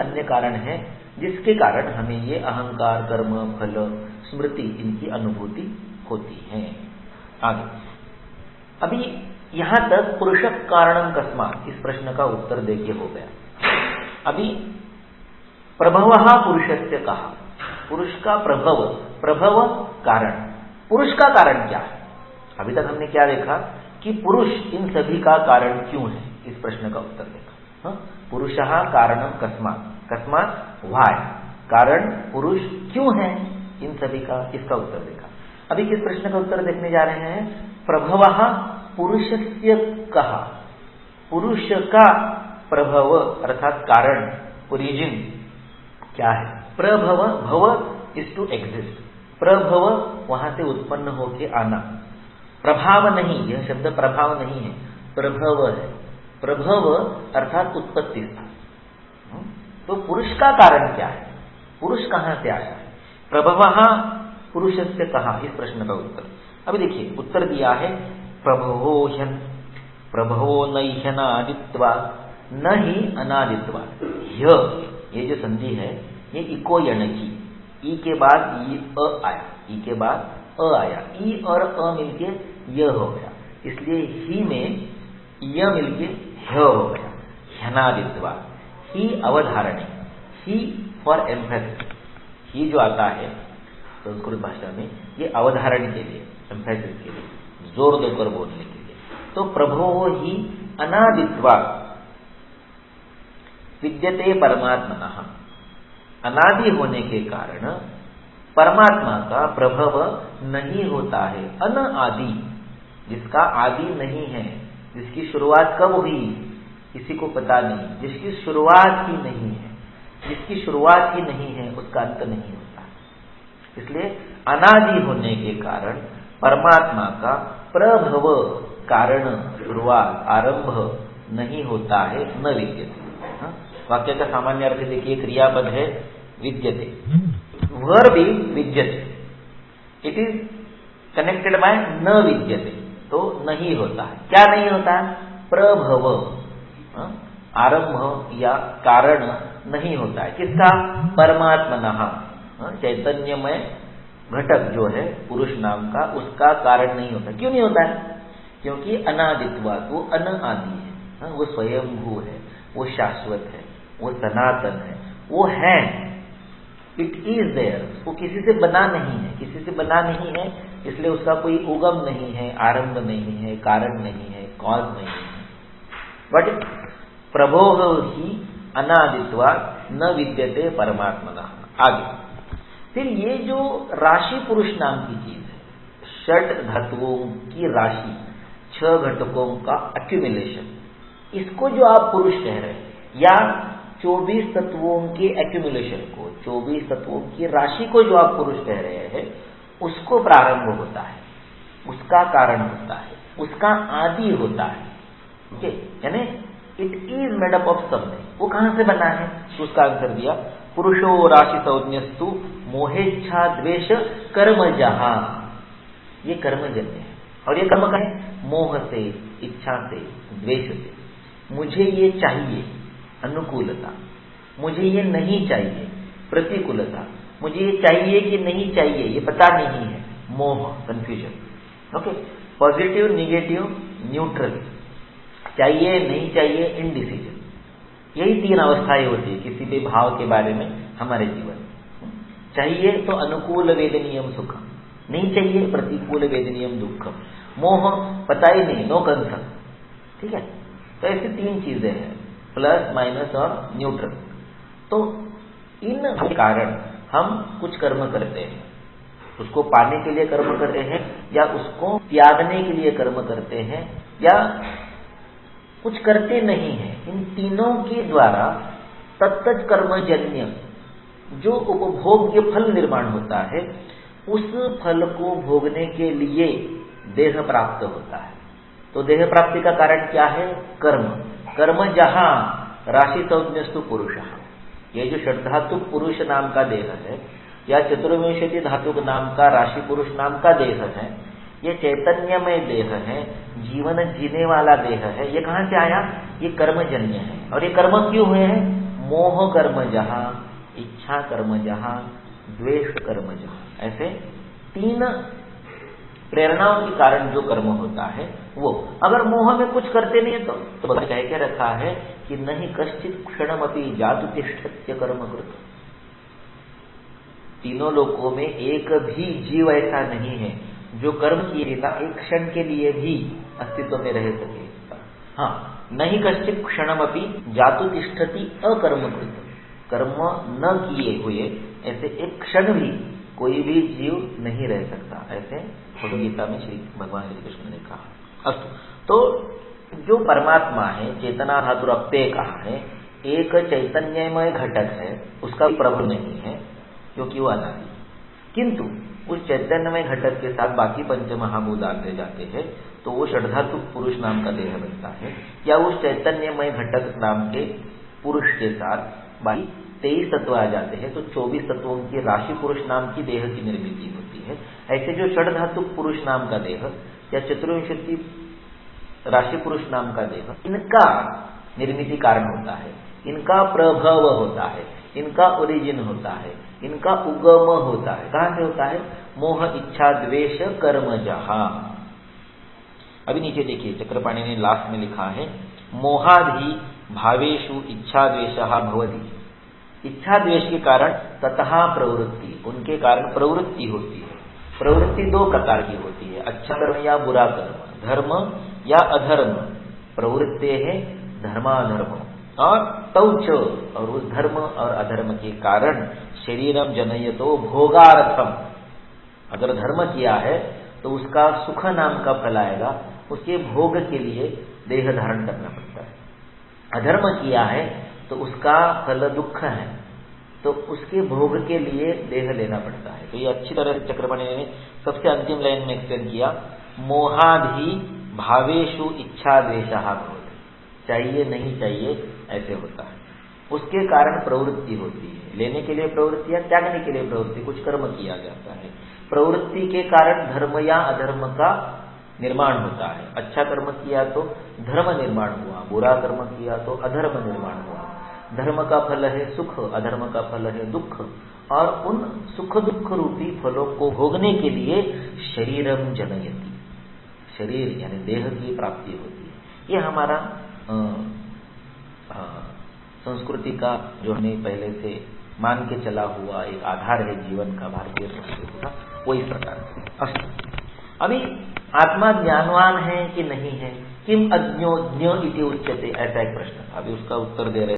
अन्य कारण है जिसके कारण हमें ये अहंकार, कर्म, फल, स्मृति इनकी अनुभूति होती है। आगे अभी यहां तक पुरुष कारणम कस्मात् इस प्रश्न का उत्तर देखिए हो गया। अभी प्रभवः पुरुषस्य कहा, पुरुष का प्रभव कारण, पुरुष का कारण क्या है? अभी तक हमने क्या देखा कि पुरुष इन सभी का कारण क्यों है, इस प्रश्न का उत्तर देखा। पुरुषः कारणम कस्मात्, कस्मात् व्हाय, कारण पुरुष क्यों है इन सभी का, इसका उत्तर देखा। अभी किस प्रश्न का उत्तर देखने जा रहे हैं? प्रभवः पुरुषस्य कहा, पुरुष का प्रभव अर्थात कारण, ओरिजिन क्या है? प्रभव, भव इज टू एग्जिस्ट, प्रभव वहां से उत्पन्न होके आना, प्रभाव नहीं, यह शब्द प्रभाव नहीं है, प्रभव है। प्रभव अर्थात उत्पत्ति स्थान। तो पुरुष का कारण क्या है, पुरुष कहां से आया है? प्रभवः पुरुषस्य कहा, इस प्रश्न का उत्तर। अभी देखिए उत्तर दिया है प्रभवो ह्यन, प्रभवो न ह्यनादित्वा न ही अनादित्वा। ये जो संधि है ये इको यण की, ई के बाद ई अ आया, ई के बाद अ आया, ई और अ मिलके य हो गया, इसलिए ही में य मिलके ह हो गया, ह्यनादित्वा। ही अवधारणी, ही फॉर एम्फेसिस, ही जो आता है संस्कृत भाषा में ये अवधारण के लिए, एम्फेसिस के लिए, जोर देकर बोलने के लिए। तो प्रभो ही अनादित्वा विद्यते परमात्मनः, अनादि होने के कारण परमात्मा का प्रभव नहीं होता है। अनादि, जिसका आदि नहीं है, जिसकी शुरुआत कब हुई किसी को पता नहीं, जिसकी शुरुआत ही नहीं है, जिसकी शुरुआत ही नहीं है उसका अंत नहीं होता। इसलिए अनादि होने के कारण परमात्मा का प्रभव, कारण, शुरुआत, आरंभ नहीं होता है, न विद्यते। वाक्य का सामान्य अर्थ देखिए, क्रियापद है विद्यते, वर्ब भी विद्यते, इट इज कनेक्टेड बाय न विद्यते, तो नहीं होता है। क्या नहीं होता है? प्रभव, आरंभ या कारण नहीं होता है। किसका? परमात्मनः, चैतन्यमय घटक जो है पुरुष नाम का, उसका कारण नहीं होता। क्यों नहीं होता है? क्योंकि अनादित्वात्, वो अनादि है, वो स्वयंभू है, वो शाश्वत है, वो सनातन है, वो है, इट इज देयर, वो किसी से बना नहीं है, किसी से बना नहीं है, इसलिए उसका कोई उगम नहीं है, आरंभ नहीं है, कारण नहीं है, कॉज नहीं है। बट प्रभो ही अनादित्वात् न विद्यते परमात्मनः। आगे फिर ये जो राशि पुरुष नाम की चीज है, षट धातुओं की राशि, 6 घटकों का एक्यूमुलेशन, इसको जो आप पुरुष कह रहे हैं, या 24 तत्वों के एक्यूमुलेशन को, 24 तत्वों की राशि को जो आप पुरुष कह रहे हैं, उसको प्रारंभ होता है, उसका कारण होता है, उसका आदि होता है। ओके, यानी it is made up of something. वो कहां से बना है? तो उसका आंसर दिया पुरुषो राशि संज्ञस्तु मोहेच्छा द्वेष कर्मजः। ये कर्मजन्य है, और ये कर्म का है मोह से, इच्छा से, द्वेष से। मुझे ये चाहिए, अनुकूलता, मुझे ये नहीं चाहिए, प्रतिकूलता, मुझे ये चाहिए कि नहीं चाहिए ये पता नहीं है, मोह, confusion. Okay, positive, negative, neutral, चाहिए नहीं चाहिए, इनडिसीजन। यही 3 अवस्थाएं होती है किसी भी भाव के बारे में हमारे जीवन में। चाहिए तो अनुकूल वेदनीयम सुखम, नहीं चाहिए प्रतिकूल वेदनीयम दुखम, मोह पता ही नहीं, नो कंसर्न। ठीक है, तो ऐसी 3 चीजें हैं, प्लस, माइनस और न्यूट्रल। तो इन कारण हम कुछ कर्म करते हैं, उसको पाने के लिए कर्म करते हैं, या उसको त्यागने के लिए कर्म करते हैं, या कुछ करते नहीं है। इन तीनों के द्वारा तत्त कर्मजन्य जो उपभोग्य फल निर्माण होता है, उस फल को भोगने के लिए देह प्राप्त होता है। तो देह प्राप्ति का कारण क्या है? कर्म। कर्म जहां राशि संज्ञस्तु पुरुषः, ये जो षड्धातु पुरुष नाम का देह है, या चतुर्विंशति धातु नाम का राशि पुरुष नाम का देह है, ये चैतन्यमय देह है, जीवन जीने वाला देह है। ये कहां से आया? ये कर्मजन्य है। और ये कर्म क्यों हुए हैं? मोह कर्म जहाँ, इच्छा कर्म जहाँ, द्वेष कर्म जहाँ, ऐसे 3 प्रेरणाओं के कारण जो कर्म होता है वो। अगर मोह में कुछ करते नहीं है तो कह के रखा है कि नहीं कश्चित क्षणमपि जातु तिष्ठत्य कर्म कृत। तीनों लोकों में एक भी जीव ऐसा नहीं है जो कर्म किए बिना एक क्षण के लिए भी अस्तित्व में रह सके। हाँ, नहीं कश्चित क्षणमपि जातु तिष्ठति अकर्मकृत, कर्म न किए हुए ऐसे एक क्षण भी कोई भी जीव नहीं रह सकता, ऐसे भगवद गीता में श्री भगवान श्री कृष्ण ने कहा। अस्तु, तो जो परमात्मा है, चेतना धातु अप्यय कहा है, एक चैतन्यमय घटक है, उसका प्रभु नहीं है क्योंकि वो अनादि। किंतु उस चैतन्यमय घटक के साथ बाकी पंच महाभूत आते जाते हैं तो वो षड्धातु पुरुष नाम का देह बनता है, या उस चैतन्यमय घटक नाम के पुरुष के साथ बाकी 23 तत्व आ जाते हैं तो 24 तत्वों की राशि पुरुष नाम की देह की निर्मित होती है। ऐसे जो षड्धातु पुरुष नाम का देह या चतुर्विंशति राशि पुरुष नाम का देह, इनका निर्मिति कारण होता है, इनका प्रभव होता है, इनका ओरिजिन होता है, इनका उगम होता है। कहां से होता है? मोह इच्छा द्वेष कर्म जहाँ। अभी नीचे देखिए, चक्रपाणि ने लास्ट में लिखा है मोहादि भावेशु इच्छा द्वेष भवति। इच्छा द्वेष के कारण ततः प्रवृत्ति, उनके कारण प्रवृत्ति होती है। प्रवृत्ति 2 प्रकार की होती है, अच्छा कर्म या बुरा कर्म, धर्म या अधर्म। प्रवृत्ति है धर्माधर्म और तौच, और उस धर्म और अधर्म के कारण शरीरम जनयतो भोगार्थम। अगर धर्म किया है तो उसका सुख नाम का फल आएगा, उसके भोग के लिए देह धारण करना पड़ता है। अधर्म किया है तो उसका फल दुख है, तो उसके भोग के लिए देह लेना पड़ता है। तो ये अच्छी तरह से चक्रपाणि ने सबसे अंतिम लाइन में एक्सप्लेन किया, मोहादि भावेशु इच्छा द्वेषः भवति, चाहिए नहीं चाहिए ऐसे होता है। उसके कारण प्रवृत्ति होती है, लेने के लिए प्रवृत्ति या त्यागने के लिए प्रवृत्ति, कुछ कर्म किया जाता है। प्रवृत्ति के कारण धर्म या अधर्म का निर्माण होता है। अच्छा कर्म किया तो धर्म निर्माण हुआ, बुरा कर्म किया तो अधर्म निर्माण हुआ। धर्म का फल है सुख, अधर्म का फल है दुख, और उन सुख दुख रूपी फलों को भोगने के लिए शरीरम जनयति, शरीर यानी देह की प्राप्ति होती है। ये हमारा संस्कृति का जो हमें पहले से मान के चला हुआ एक आधार है जीवन का, भारतीय संस्कृति का, वो इस प्रकार से। अभी आत्मा ज्ञानवान है कि नहीं है, किम अज्ञो ज्ञो इति उच्यते, ऐसा एक प्रश्न था। अभी उसका उत्तर दे रहे